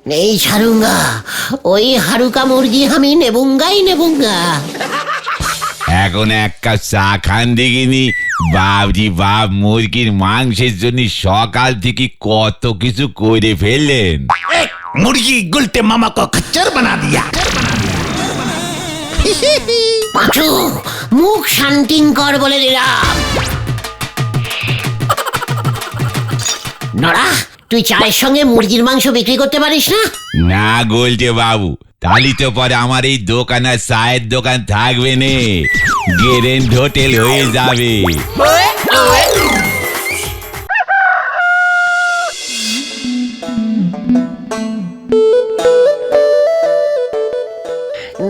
नहीं छाड़ूंगा, वही हारुका मुर्गी हम ही नेबूंगा ही नेबूंगा। এখন এক কাপ চা খান দেখিনি। বাবজি বাপ, মুরগির মাংসের জন্য সকাল থেকে কত কিছু করে ফেললেন। मुर्गी गुलटे मामा को खच्चर बना दिया। পাঁচু, মুখ শান্তিং কর বলে দিলাম। নড়া, তুই চায়ের সঙ্গে মুরগির মাংস বিক্রি করতে পারিস না? না গোলটে বাবু, তাহলে তো পরে আমার এই দোকান আর চায়ের দোকান থাকবে নে, গেরেন্ট হোটেল হয়ে যাবে।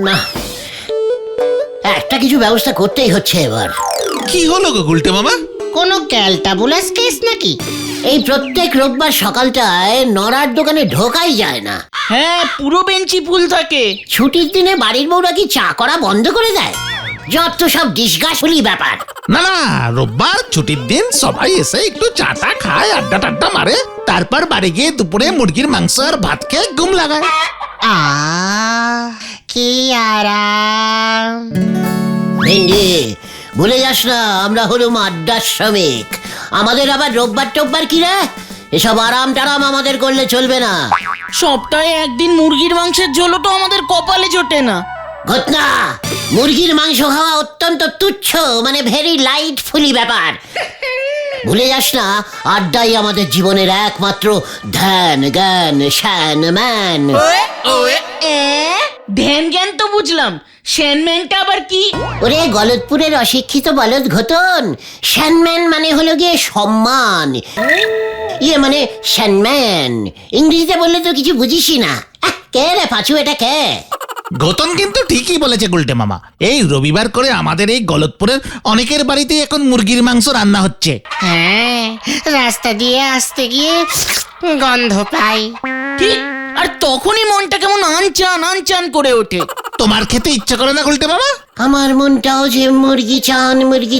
না, একটা কিছু ব্যবস্থা করতেই হচ্ছে এবার। কি হলো গো গুলটে মামা? কোনো ক্যালটাবুলাস কেস নাকি? এই প্রত্যেক রোববার সকালটায় নড়ার দোকানে ঢোকাই যায় না। হ্যাঁ, পুরো বেঞ্চি ফুল থাকে। ছুটির দিনে বাড়ির বউরা কি চা করা বন্ধ করে দেয়? যত সব ডিসগাসুলি ব্যাপার। না না, রোববার ছুটির দিন সবাই এসে একটু চাটা খায়, আড্ডা টাড্ডা মারে, তারপর বাড়ি গিয়ে দুপুরে মুরগির মাংস আর ভাত খেয়ে ঘুম লাগায়। কি আরাম। ভেন্ডি, ভুলে যাস না আমরা হলুম আড্ডার শ্রমিক। আমাদের আবার রোববার টোববার কি রে? এসব আরাম টারাম আমাদের করলে চলবে না। সপ্তাহে একদিন মুরগির মাংসের ঝোলও তো আমাদের কপালে জোটে না। ঘটনা, মুরগির মাংস খাওয়া অত্যন্ত তুচ্ছ, মানে ভেরি লাইট ফুলি ব্যাপার। ভুলে যাস না, আড্ডাই আমাদের জীবনের একমাত্র ধ্যান জ্ঞান শ্যান ম্যান। ধ্যান জ্ঞান তো বুঝলাম, শ্যানম্যানটা আবার কি? ওরে গলতপুরের অশিক্ষিত বলদ ঘটন, শ্যানম্যান মানে হলো গিয়ে সম্মান, ইয়ে মানে শ্যানম্যান। ইংরেজিতে বললে তো কিছু বুঝিসই না। কে রে পাঁচু, এটা কে? গৌতম কিন্তু ঠিকই বলেছে গুলটে মামা। এই রবিবার করে আমাদের এই গলতপুরের অনেকের বাড়িতেই এখন মুরগির মাংস রান্না হচ্ছে। হ্যাঁ, রাস্তা দিয়ে আসতে গিয়ে গন্ধ পাই। ঠিক, আর তখনই মনটা কেমন আনচান আনচান করে ওঠে। তোমার খেতে ইচ্ছা করে না গুলটে মামা? আমার মনটাও যে মুরগি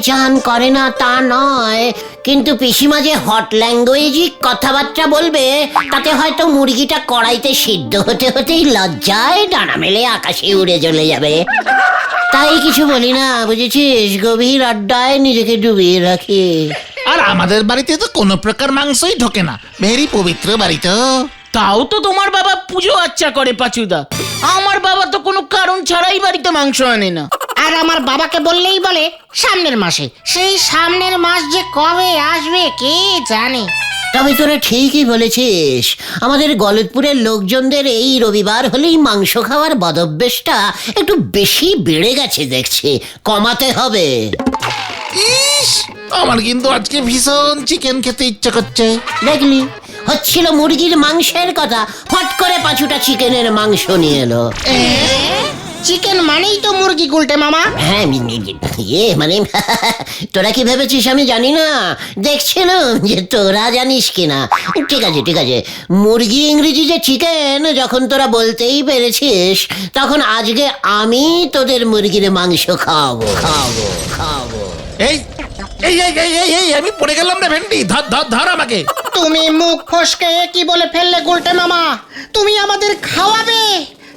চান করে না তা নয়, কিন্তু পিসিমা যে হট ল্যাঙ্গুয়েজই কথাবার্তা বলবে, তাতে হয়তো মুরগিটা কড়াইতে সিদ্ধ হতে হতেই লজ্জায় ডানা মেলে আকাশে উড়ে চলে যাবে। তাই কিছু বলি না, বুঝেছিস? গভীর আড্ডায় নিজেকে ডুবিয়ে রাখি। আর আমাদের বাড়িতে তো কোনো প্রকার মাংসই ঢোকে না, ভেরি পবিত্র বাড়ি তো। তাও তো তোমার বাবা পুজো আচ্চা করে পাচুদা। আমার বাবা তো কোনো কারণ ছাড়াই বাড়িতে মাংস আনে না। আর আমার বাবাকে বললেই বলে সামনের মাসে। সেই সামনের মাস যে কবে আসবে কে জানে। তবে তোরা ঠিকই বলেছিস, আমাদের গলতপুরের লোকজনদের এই রবিবার হলেই মাংস খাওয়ার বদভ্যাসটা একটু বেশি বেড়ে গেছে দেখছি, কমাতে হবে। ইস, আমার কিন্তু আজকে ভীষণ চিকেন খেতে ইচ্ছা করছে। দেখলি, হচ্ছিল মুরগির মাংসের কথা, ফট করে পাঁচুটা চিকেনের মাংস নিয়ে এলো। চিকেন মানেই তো মুরগি গুলটে মামা। হ্যাঁ, ইয়ে মানে তোরা কি ভেবেছিস আমি জানি না? দেখছিলাম যে তোরা জানিস কিনা। ঠিক আছে ঠিক আছে, মুরগি ইংরেজি যে চিকেন যখন তোরা বলতেই পেরেছিস, তখন আজকে আমি তোদের মুরগির মাংস খাওয়াবো খাওয়াবো খাওয়াবো। এই এই এই এই এই এই আমি পড়ে গেলাম রে ভেন্ডি, ধর ধর ধর আমাকে। তুমি মুখ ফসকে কি বলে ফেললে গুলটে মামা? তুমি আমাদের খাওয়াবে,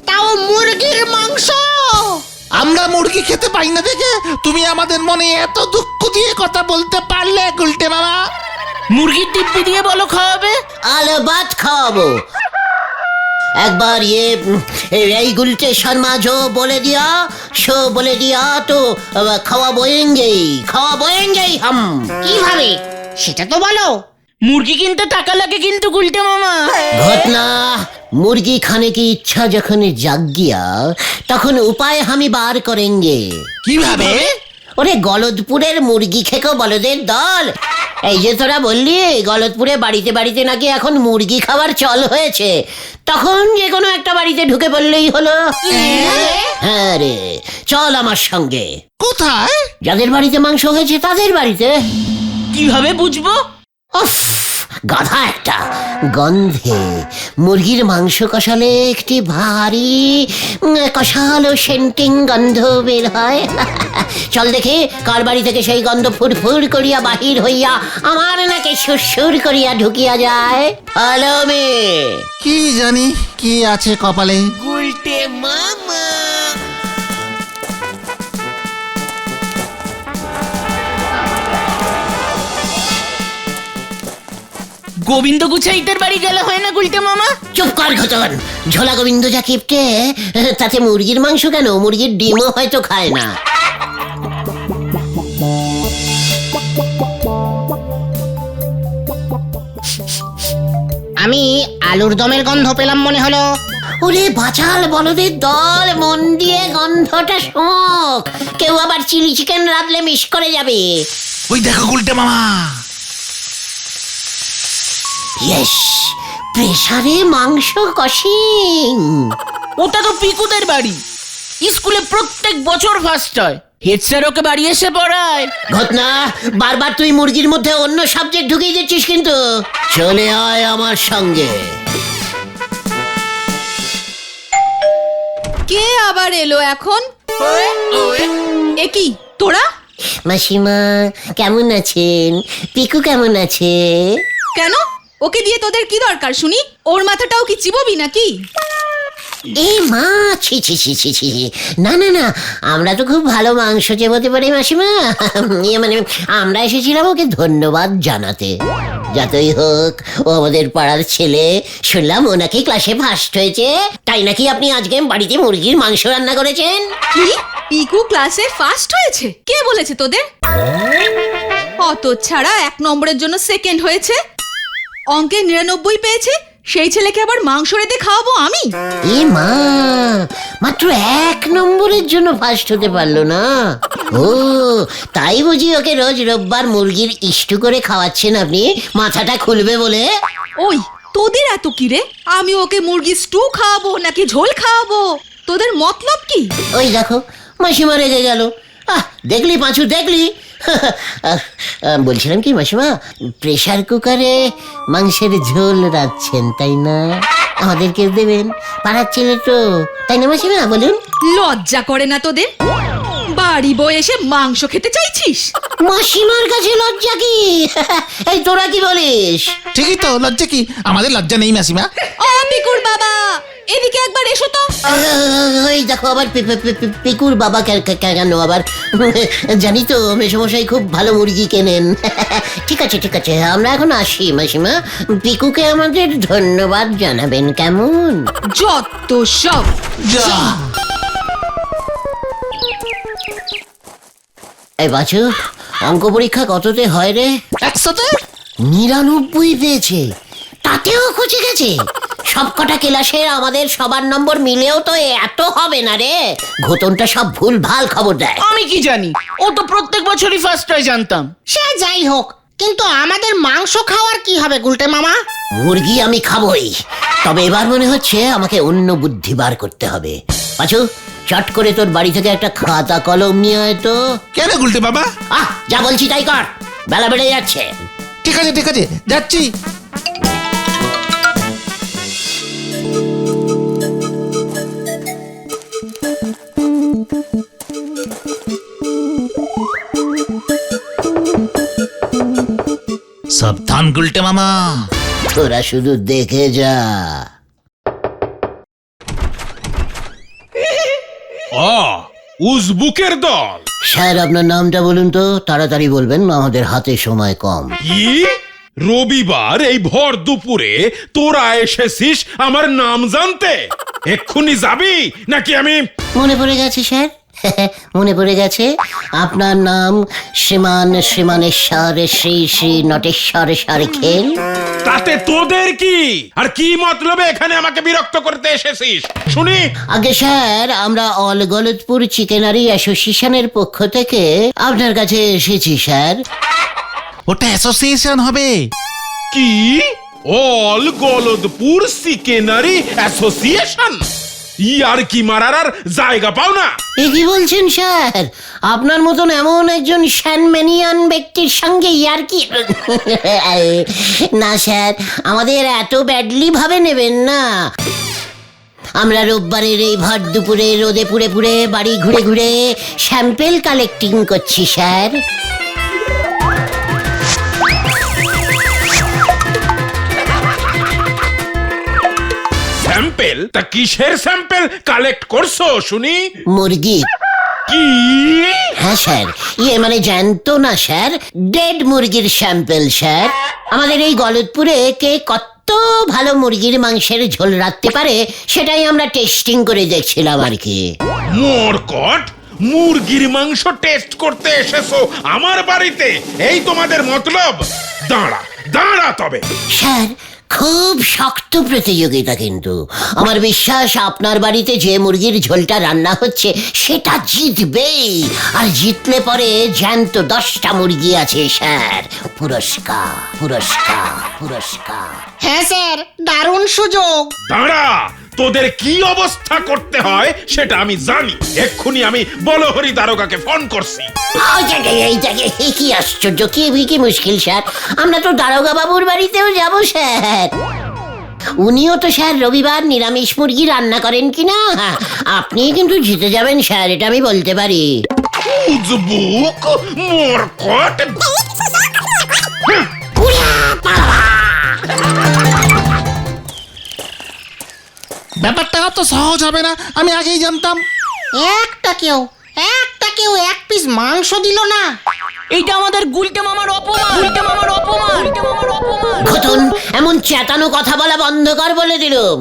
তাও মুরগির মাংস? আমরা মুরগি খেতে পাই না দেখে তুমি আমাদের মনে এত দুঃখ দিয়ে কথা বলতে পারলে গুলটে মামা? মুরগির দিব্যি দিয়ে বলো খাওয়াবে। আলবাত খাওয়াবো। একবার এই গুলটে শর্মা जो बोले दिया तो খাওয়াবোয়েঙ্গেই হাম। কিভাবে সেটা তো বলো। মুরগি কিনতে টাকা লাগে কিন্তু গুলটে মামা। ঘটনা, মুরগি খানে की इच्छा যখন জাগ গিয়া, তখন উপায় আমি বার করেঙ্গে। কিভাবে? ওরে গলতপুরের মুরগি খেকো বলদের দল, এই যে তোরা বললি গলতপুরে বাড়িতে বাড়িতে নাকি এখন মুরগি খাবার চল হয়েছে, তখন যে কোনো একটা বাড়িতে ঢুকে পড়লেই হলো। হ্যাঁ রে, চল আমার সঙ্গে। কোথায়? যাদের বাড়িতে মাংস হয়েছে তাদের বাড়িতে। কিভাবে বুঝবো? উফ, গাধা একটা গন্ধে মুরগির মাংস কষালে একটি ভারী কষালো সেন্টিং গন্ধ বের হয়। চল দেখে কার বাড়ি থেকে সেই গন্ধ ফুরফুর করিয়া বাহির হইয়া আমার নাকে সুরসুর করিয়া ঢুকিয়া যায়। হ্যালো মে কি জানি কি আছে কপালে। গোবিন্দ গুছাইতের বাড়ি গেলে হয় না গুলটে মামা? চুপ কর ঘটন, ঝোলা গোবিন্দ যা কিপটে তাতে মুরগির মাংস কেন, মুরগির ডিমও হয়তো খায় না। আমি আলুর দমের গন্ধ পেলাম মনে হলো। ওরে বাচাল বলদের দল, মন দিয়ে গন্ধটা শোক, কেউ আবার চিলি চিকেন রাঁধলে মিস করে যাবে। ওই দেখো গুলটে মামা। ইয়েস, প্রেসারে মাংস কষিং। ওটা তো পিকুদের বাড়ি, স্কুলে প্রত্যেক বছর ফার্স্ট হয়। হেড স্যার ওকে বাড়ি এসে পড়ায়। ঘটনা, বারবার তুই মুরগির মধ্যে অন্য সাবজেক্ট ঢুকিয়ে দিচ্ছিস কিন্তু। চলে আয় আমার সঙ্গে। কে আবার এলো এখন? এ কি তোরা? মাসিমা কেমন আছেন? পিকু কেমন আছে? কেন ওকে দিয়ে তোদের কি দরকার শুনি? ওর মাথাটাও কি চিবোবি নাকি? এই মা, ছি ছি ছি ছি ছি, না না না, আমরা তো খুব ভালো মাংস চেবাতে পারি মাসিমা। মানে আমরা এসেছিলাম ওকে ধন্যবাদ জানাতে। যতই হোক ও আমাদের পাড়ার ছেলে, শুনলাম ও নাকি ক্লাসে ফার্স্ট হয়েছে, তাই নাকি আপনি আজকে বাড়িতে মুরগির মাংস রান্না করেছেন। কি পিকু ক্লাসে ফার্স্ট হয়েছে? কে বলেছে তোদের? অত ছাড়া 1 নম্বরের জন্য সেকেন্ড হয়েছে, অঙ্কে 99 পেয়েছে, সেই ছেলেকে আবার মাংস রেঁধে খাওয়াবো আমি? এ মা, মাত্র 1 নম্বরের জন্য ফার্স্ট হতে পারলো না? ও তাই বুঝি ওকে রোজ রোববার মুরগির ইস্টু করে খাওয়াচ্ছেন আপনি, মাথাটা খুলবে বলে? ওই তোদের এত কি রে? আমি ওকে মুরগি স্টু খাওয়াবো নাকি ঝোল খাওয়াবো? তোদের মতলব কি? ওই দেখো মাসিমা রেগে গেল। দেখলি পাঁচু, দেখলি? বলছিলাম কি মাসিমা, প্রেসার কুকারে মাংসের ঝোল রাঁধছেন তাই না? আমাদেরকে দেবেন, পাড়ার ছেলে তো, তাই না মাসিমা বলুন? লজ্জা করে না তোদের? বাড়ি বয়ে এসে মাংস খেতে চাইছিস? মাসিমার কাছে লজ্জা কি? এই তোরা কি বলিস? ঠিকই তো, লজ্জা কি? আমাদের লজ্জা নেই মাসিমা। ও পিকুর বাবা, এদিকে একবার এসো তো। ওই দেখো আবার পিকুর বাবা কেন আবার? জানি তো মেসমশাই খুব ভালো মুরগি কেনেন। ঠিক আছে ঠিক আছে, আমরা এখন আসি মাসিমা। পিকুকে আমাদের ধন্যবাদ জানাবেন কেমন? যত সব। এই বাছু, অঙ্ক পরীক্ষা কততে হয় রে? 100-তে 99 পেয়েছে, তাতেও খুঁজে গেছে। সবকটা ক্লাসের আমাদের সবার নম্বর মিলেও তো এত হবে না রে। ঘটনটা সব ভুল ভাল খবর দেয়। আমি কি জানি, ও তো প্রত্যেক বছরই ফার্স্ট হয় জানতাম। সে যাই হোক, কিন্তু আমাদের মাংস খাওয়ার কি হবে গুলটে মামা? মুরগি আমি খাবই, তবে এবার মনে হচ্ছে আমাকে অন্য বুদ্ধি বার করতে হবে। পাচু, চট করে তোর বাড়ি থেকে একটা খাতা কলম নিয়ে আয় তো। কেন গুলটে বাবা? যা বলছি তাই কর, বেলা বেড়ে যাচ্ছে। ঠিক আছে ঠিক আছে, যাচ্ছি। সাবধান গুলটে মামা। তোরা শুধু দেখে যা। উজবুকের দল। স্যার আপনার নামটা বলুন তো, তাড়াতাড়ি বলবেন, আমাদের হাতে সময় কম। কি রবিবার এই ভর দুপুরে তোরা এসেছিস আমার নাম জানতে? এক্ষুনি যাবি নাকি আমি? মনে পড়ে গেছে স্যার, মনে পড়ে গেছে। আপনার নাম শ্রীমানেশ্বর শ্রী শ্রী নটেশ্বর খেল। তাতে তোদের কি? আর কি মতলবে এখানে আমাকে বিরক্ত করতে এসেছিস শুনি? আগে স্যার, আমরা অল গলতপুর চিকেনারি অ্যাসোসিয়েশনের পক্ষ থেকে আপনার কাছে এসেছি স্যার। ওটা অ্যাসোসিয়েশন হবে। কি অল গলদপুর চিকেনারি অ্যাসোসিয়েশন? আর কি মারার আর জায়গা পাও না। এ কি বলছেন স্যার? আপনার মতন এমন একজন শ্যানম্যানিয়ান ব্যক্তির সঙ্গে আর কি না স্যার, আমাদের এত ব্যাডলি ভাবে নেবেন না। আমরা রোববারের এই ভর দুপুরে রোদে পুড়ে পুড়ে বাড়ি ঘুরে ঘুরে স্যাম্পেল কালেক্টিং করছি স্যার। স্যাম্পেল? তা কিসের স্যাম্পেল কালেক্ট করছো শুনি? মুরগি। কি? হ্যাঁ স্যার, মানে জ্যান্ত না স্যার, ডেড মুরগির স্যাম্পেল স্যার। আমাদের এই গলতপুরে কে কত ভালো মুরগির মাংসের ঝোল রাখতে পারে সেটাই আমরা টেস্টিং করে দেখছিলাম আর কি। মরকট, মুরগির মাংস টেস্ট করতে এসেছো আমার বাড়িতে? এই তোমাদের মতলব? দাঁড়া দাঁড়া তবে। স্যার, খুব শক্ত প্রতিযোগিতা, কিন্তু আমার বিশ্বাস আপনার বাড়িতে যে মুরগির ঝোলটা রান্না হচ্ছে সেটা জিতবেই। আর জিতলে পরে জ্যান্ত 10টা মুরগি আছে স্যার, পুরস্কার পুরস্কার পুরস্কার। হ্যাঁ স্যার, দারুণ সুযোগ। দাঁড়া, তোদের কি অবস্থা করতে হয় সেটা আমি জানি। এক্ষুনি আমি বলহরি দারোগাকে ফোন করছি। এই কি আশ্চর্য, কি মুশকিল স্যার, আমরা তো দারোগা বাবুর বাড়িতেও যাব স্যার। উনিও তো স্যার রবিবার নিরামিষ মুরগি রান্না করেন কিনা। আপনি কিন্তু জিতে যাবেন স্যার, এটা আমি বলতে পারি। উজবুক, মরকট। ব্যাপারটা অত সহজ হবে না, আমি আগেই জানতাম। একটা কেউ এক পিস মাংস দিল না। এইটা আমাদের গুলটে মামার অপমান, গুলটে মামার অপমান, গুলটে মামার অপমান। ঘটন, এমন চেতানো কথা বলা বন্ধ কর বলে দিলুম।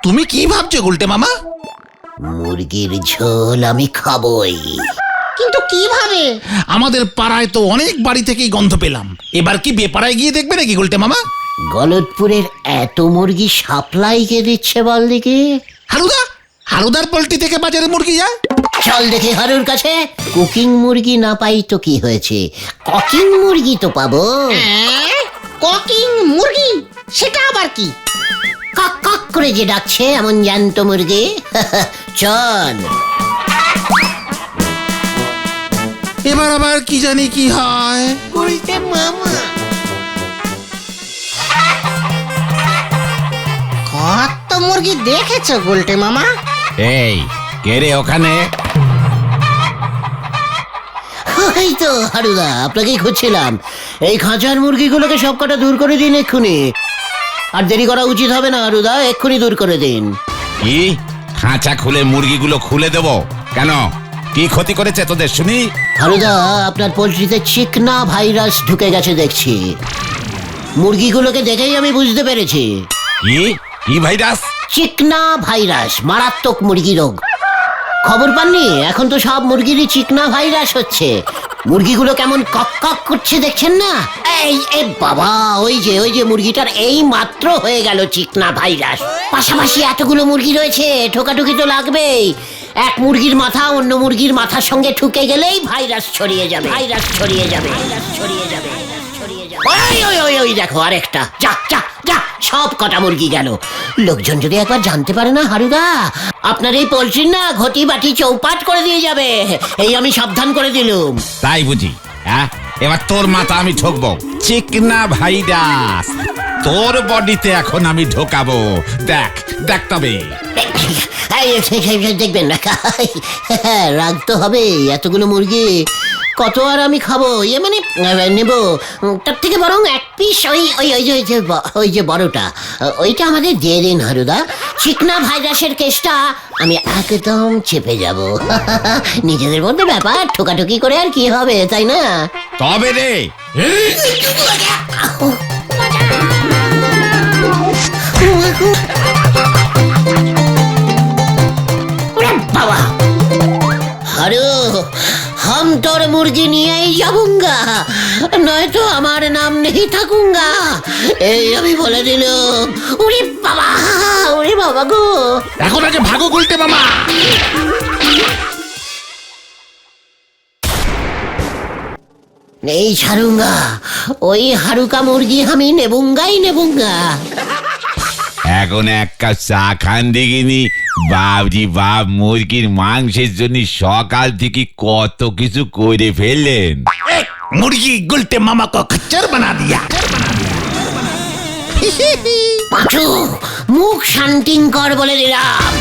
তুমি কি ভাবছো গুলটে মামা? মুরগির ঝোল আমি খাবই। কিন্তু কিভাবে? আমাদের পাড়ায় তো অনেক বাড়ি থেকেই গন্ধ পেলাম। এবার কি বেপাড়ায় গিয়ে দেখবে নাকি গুলটে মামা? গলতপুরের এত মুরগি সাপ্লাই কে দিচ্ছে বল দেখি? হারুদার পোল্ট্রি থেকে বাজারে মুরগি যায়। চল দেখি হারুর কাছে। কুকিং মুরগি না পাই তো কি হয়েছে, ককিং মুরগি তো পাবো। ককিং মুরগি? সেটা আবার কি? কক কক করে যে ডাকছে এমন জ্যান্ত মুরগি। চল। এবার আবার কি জানি কি হয়। কত মুরগি দেখেছো গুলটে মামা? এই কে রে ওখানে? এই তো হারুদা, আপনাকেই খুঁজছিলাম। এই খাঁচার মুরগিগুলোকে সব কটা দূর করে দিন এক্ষুনি। আর দেরি করা উচিত হবে না হারুদা, এক্ষুনি দূর করে দিন। কি খাঁচা খুলে মুরগিগুলো খুলে দেব? কেন, কি ক্ষতি করেছে তোদের শুনি? হারুদা, আপনার পোলট্রিতে চিকনা ভাইরাস ঢুকে গেছে দেখছি। মুরগিগুলোকে দেখেই আমি বুঝতে পেরেছি। কি কি ভাইরাস? চিকনা ভাইরাস, মারাত্মক মুরগি রোগ। খবর পাননি? এখন তো সব মুরগিরই চিকনা ভাইরাস হচ্ছে। মুরগিগুলো কেমন কক কক করছে দেখছেন না? এই বাবা, ওই যে মুরগিটার এই মাত্র হয়ে গেল চিকনা ভাইরাস। পাশাপাশি এতগুলো মুরগি রয়েছে, ঠোকাঠুকি তো লাগবেই। এক মুরগির মাথা অন্য মুরগির মাথার সঙ্গে ঠুকে গেলেই ভাইরাস ছড়িয়ে যাবে, ভাইরাস ছড়িয়ে যাবে, ভাইরাস ছড়িয়ে যাবে, ভাইরাস ছড়িয়ে যাবে। ওই দেখো আরেকটা। যা সব কটা মুরগি গেল। লোকজন যদি একবার জানতে পারে না হারুদা, আপনার এই পোলট্রি না ঘটি বাটি চৌপাট করে দিয়ে যাবে। এই আমি সাবধান করে দিলুম। তাই বুঝি? হ্যাঁ, এবার তোর মাথা আমি ঠকবো। চিকনা ভাইরাস তোর বডিতে এখন আমি ঢোকাবো। দেখ দেখ তবে। দেখবেন না, রাগ তো হবে। এতগুলো মুরগি কত আর আমি খাবো? মানে নেব। তার থেকে বরং এক পিস ওই যে বড়টা, ওইটা আমাদের দিয়ে দিন হারুদা। চিকনা ভাইরাসের কেসটা আমি একদম চেপে যাব। নিজেদের মধ্যে ব্যাপার, ঠোকাঠুকি করে আর কি হবে, তাই না? তবে রে বাবা, হারু, हम তোর মুরগি নিয়েই যাবুঙ্গা, নয়তো আমার নাম নেই থাকুঙ্গা। এই আমি বলে দিলাম। ওরে বাবা গো। এখন আগে ভাগো গুলটে মামা। এই ছাড়ুঙ্গা, ওই হারুকা মুরগি আমি নেবুঙ্গা। এখন এক কাপ চা খান দেখিনি। বাবজি বাপ, মুরগির মাংসের জন্য সকাল থেকে কত কিছু করে ফেললেন। মুরগি গুলটে মামা কো খচ্চর বানা দিয়া। পাঁচু, মুখ শান্তিং কর বলে দিলাম।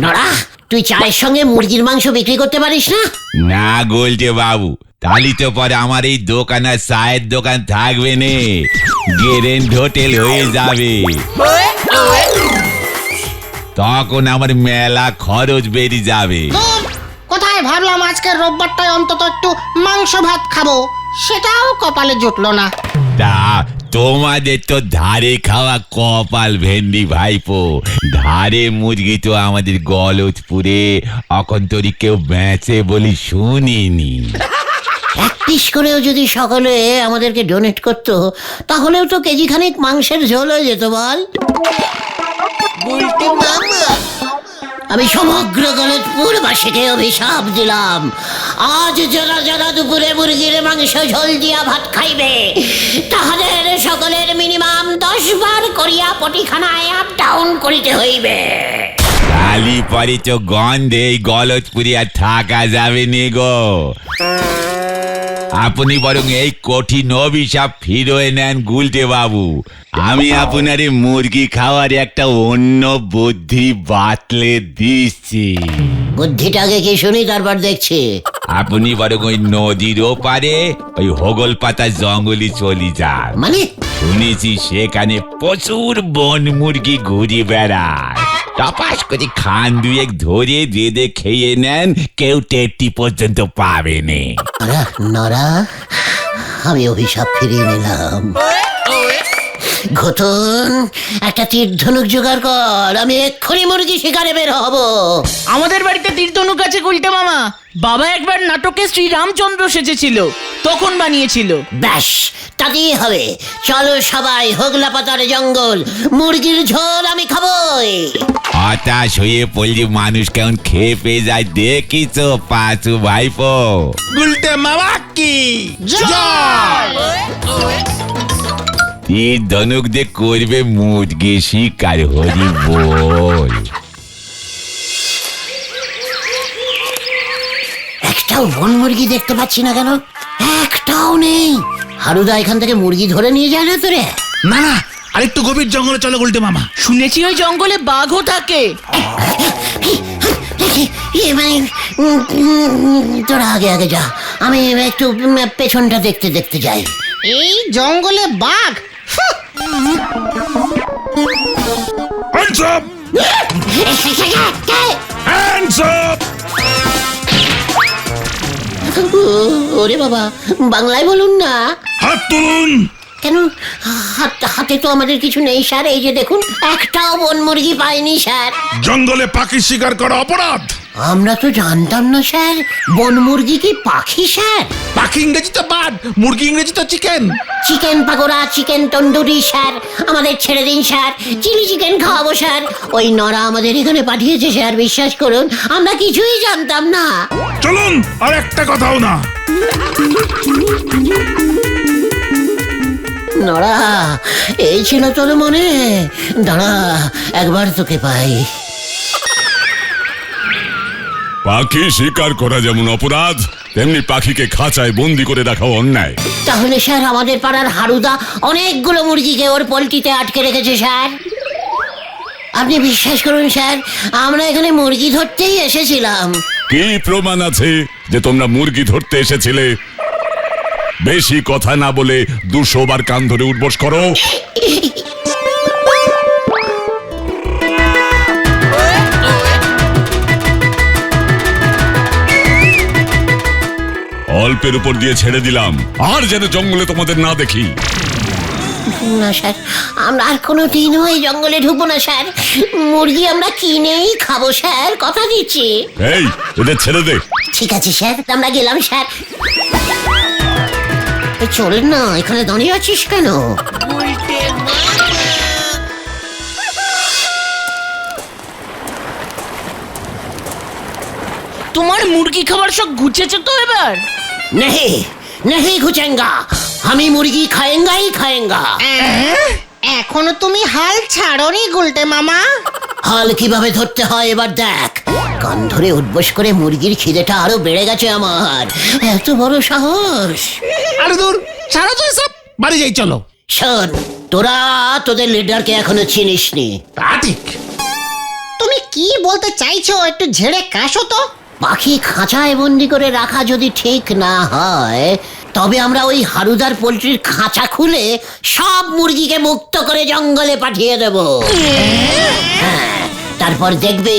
নড়া, তুই চায়ের সঙ্গে মুরগির মাংস বিক্রি করতে পারিস না? না গোলটে বাবু, তাহলে তো পরে আমার এই দোকান আর চায়ের দোকান থাকবে নে, গেরেন্ট হোটেল হয়ে যাবে। তখন আমার মেলা খরচ বেরিয়ে যাবে। ধুর, কোথায় ভাবলাম আজকের রোববারটায় অন্তত একটু মাংস ভাত খাবো, সেটাও কপালে জুটলো না। তা তোমাদের তো ধারে খাওয়া কপাল ভেন্ডি ভাইপো। ধারে মুরগি তো আমাদের গলজপুরে এখন তোরই কেউ বেঁচে বলি শুনিনি। এক পিস করেও যদি সকলে আমাদেরকে ডোনেট করতো, তাহলেও তো কেজি খানিক মাংসের ঝোল হয়ে যেত বল। আমি সমগ্র গলতপুরবাসীকে অভিশাপ দিলাম, আজ যারা যারা দুপুরে মুরগির মাংস ঝোল দিয়া ভাত খাইবে, তাহাদের সকলের মিনিমাম 10 বার করিয়া পটিখানায় আপ ডাউন করিতে হইবে। খালি পরে তো গন্ধে এই গলজপুরি আর থাকা যাবে নে গো। আপনি বরং এই কঠিন অভিশাপ ফিরিয়ে নেন গুলটে বাবু। আমি আপনার এই মুরগি খাওয়ার একটা অন্য বুদ্ধি বাতলে দিচ্ছি। বুদ্ধিটাকে কি শুনি, তারপর দেখছি। আপনি বরং ওই নদীর ওপারে ওই হোগল পাতা জঙ্গলি চলে যান। মানে শুনেছি সেখানে প্রচুর বন মুরগি ঘুরে বেড়ায়। টপাস করে খান দুয়েক ধরে বেঁধে খেয়ে নেন, কেউ 10 পর্যন্ত পাবে না। নরা, আমি অভিশাপ ফিরিয়ে নিলাম। ঘটন, একটা তীর ধনুক জোগাড় কর, আমি এক্ষুনি মুরগি শিকারে বের হব। আমাদের বাড়িতে তীর্থনুক আছে গুলটে মামা। বাবা একবার নাটকে শ্রীরামচন্দ্র সেজেছিল, তখন বানিয়েছিল। ব্যাস, তাতেই হবে। চলো সবাই হোগলা পাতার জঙ্গল, মুরগির ঝোল আমি খাবোই। হতাশ হয়ে পড়লে মানুষ কেমন খেপে যায় দেখিস পাঁচু ভাইপো। গুলটে মামা কি তীর ধনুক দিয়ে করবে মুরগি শিকার, হরি বল। একটাও বন মুরগি দেখতে পাচ্ছি না কেন? একটাও নেই। হারুদা এখান থেকে মুরগি ধরে নিয়ে যায় না তো রে? না না, আরেকটু গভীর জঙ্গলে চলো গুলটে মামা। শুনেছি ওই জঙ্গলে বাঘও থাকে। মানে তোরা আগে আগে যা, আমি একটু পেছনটা দেখতে দেখতে যাই। এই জঙ্গলে বাঘ? Hands up! Hands up! ওরে বাবা, বাংলায় বলুন না। হাত তুলুন! কেন, হাতে তো আমাদের কিছু নেই স্যার। এই যে দেখুন, একটাও বন মুরগি পাইনি স্যার। জঙ্গলে পাখি শিকার করা অপরাধ। আমরা তো জানতাম না স্যার, বন মুরগি কি পাখি স্যার? পাখি ইংরেজি তো বার্ড, মুরগি ইংরেজি তো chicken. Chicken pakora, chicken tandoori sir, আমাদের ছেড়ে দিন স্যার। চিলি চিকেন খাওয়াবো স্যার। ওই নরা আমাদের এখানে পাঠিয়েছে স্যার, বিশ্বাস করুন, আমরা কিছুই জানতাম না। চলুন, আর একটা কথাও না। নরা, এই ছিল তোর মনে? দাঁড়া, একবার তোকে পাই। পাখি শিকার করা যেমন অপরাধ, তেমনি পাখিকে খাঁচায় বন্দি করে রাখাও অন্যায়। তাহলে স্যার আমাদের পাড়ার হারুদা অনেকগুলো মুরগিকে ওর পোল্ট্রিতে আটকে রেখেছে স্যার। আপনি বিশ্বাস করুন স্যার, আমরা এখানে মুরগি ধরতেই এসেছিলাম। কি প্রমাণ আছে যে তোমরা মুরগি ধরতে এসেছিলে? বেশি কথা না বলে 200 বার কান ধরে উঠবস করো। অল্পের উপর দিয়ে ছেড়ে দিলাম, আর যেন জঙ্গলে তোমাদের না দেখি। না স্যার, আমরা আর কোনো দিনও এই জঙ্গলে ঢুকবো না স্যার। মুরগি আমরা কিনেই খাবো স্যার, কথা দিচ্ছি। এই, এদের ছেড়ে দে। ঠিক আছে স্যার, আমরা গেলাম স্যার। চলেন না, এখানে দাঁড়িয়ে আছিস কেন? তোমার মুরগি খাবার সব ঘুচেছে তো এবার? नहीं नहीं घुचेगा। আমি মুরগি খায়েঙ্গাই খায়েঙ্গা। এখনো তুমি হাল ছাড়োনি গুলটে মামা। হাল কিভাবে ধরতে হয় এবার দেখ। কান ধরে উঠবোস করে মুরগির খিদেটা আরো বেড়ে গেছে আমার। এত বড় সাহস। আরে দূর, ছাড়ো তো এসব, বাড়ি যাই চলো। শোন, তোরা তোদের লিডারকে এখনো চিনিসনি। তা ঠিক। তুমি কি বলতে চাইছো একটু ঝেড়ে কাশো তো। পাখি খাঁচায় বন্দি করে রাখা যদি ঠিক না হয়, তবে আমরা ওই হারুদার পোল্ট্রির খাঁচা খুলে সব মুরগিকে মুক্ত করে জঙ্গলে পাঠিয়ে দেব। হ্যাঁ, তারপর দেখবে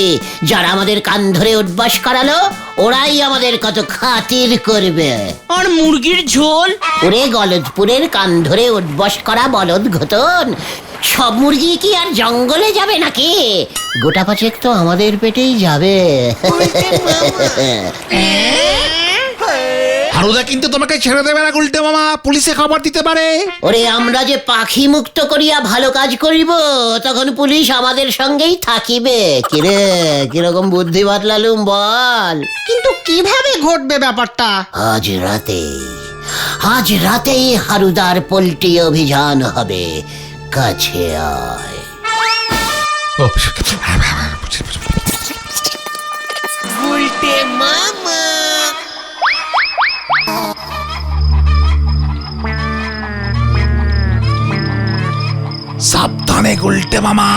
যারা আমাদের কান ধরে উঠবাস করালো ওরাই আমাদের কত খাতির করবে। আর মুরগির ঝোল? ওরে গলদপুরের কান ধরে উঠবাস করা বলদ ঘটন, সব মুরগি কি আর জঙ্গলে যাবে নাকি? গোটা পাঁচেক তো আমাদের পেটেই যাবে। হারুদা কিন্তু তোমাকে ছেড়ে দেবে না গুলটে মামা, পুলিশে খবর দিতে পারে। ওরে আমরা যে পাখি মুক্ত করিয়া ভালো কাজ করিব, তখন পুলিশ আমাদের সঙ্গেই থাকিবে। কিরে, কিরকম বুদ্ধি বাতলালুম বল? কিন্তু কিভাবে ঘটবে ব্যাপারটা? আজ রাতেই হারুদার পোল্ট্রি অভিযান হবে। কাছে আয়। সাবধানে গুলটে মামা।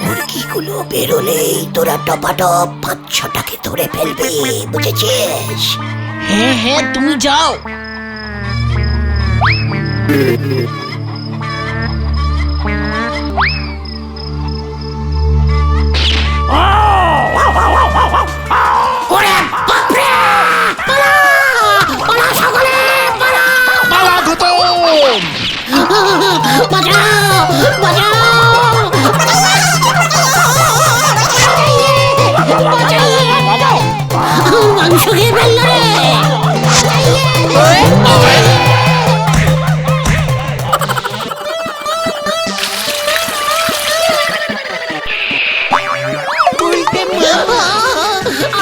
মুরগিগুলো বেরোলেই তোরা টপাটপ 5-6টাকে ধরে ফেলবি, বুঝেছিস? হ্যাঁ হ্যাঁ, তুমি যাও। ওরে বাপরে! পালা সকলে, পালা! পালা ঘটন! বাঁচাও! বাঁচাও! মাংস খেয়ে ফেললো রে!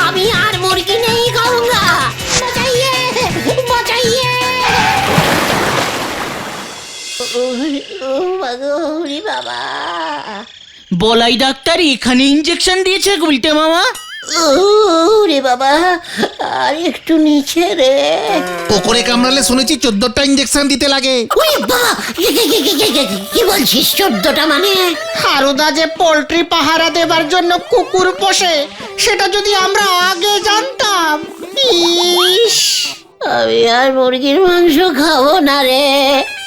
আমি আর মুরগি নেই খাऊंगा। বাঁচাইয়ে, বাঁচাইয়ে! ওরে বাবা! বলাই ডাক্তার এখানে ইঞ্জেকশন দিয়েছে গুলটে মামা? ওরে বাবা, আর একটু নিচে রে। কুকুরে কামড়ালে শুনেছি 14টা ইঞ্জেকশন দিতে লাগে। ওরে বাবা, কি বলছিস 14টা মানে? হারুদা যে পোল্ট্রি পাহারা দেবার জন্য কুকুর পোষে, সেটা যদি আমরা আগে জানতাম। ইস, আমি আর মুরগির মাংস খাবো না রে।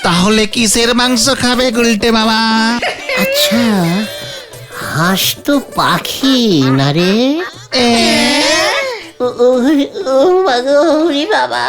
তাহলে কিসের মাংস খাবে গুলটে মামা? আচ্ছা, হাঁস তো পাখি না রে? ও বাবা!